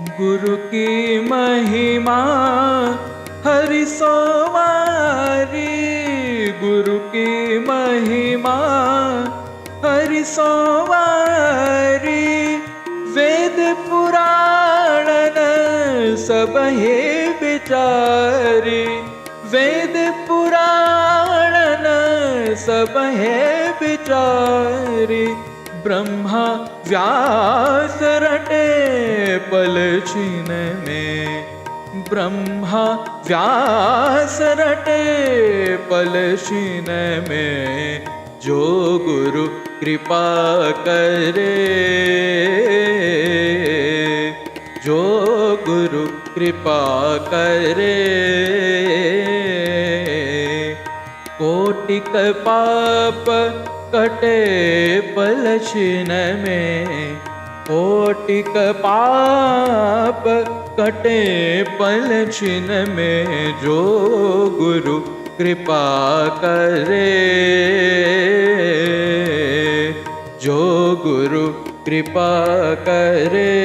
गुरु की महिमा हरि सोवारी, गुरु की महिमा हरि सोवारी। वेद पुराण सब हे विचारी, वेद पुराण सब हे विचारी। ब्रह्मा व्यास रटे पलछिन में, ब्रह्मा व्यास रटे पलछिन में। जो गुरु कृपा करे, जो गुरु कृपा करे। कोटिक पाप कटे पलछिन में, कोटिक पाप कटे पलछिन में। जो गुरु कृपा करे, जो गुरु कृपा करे।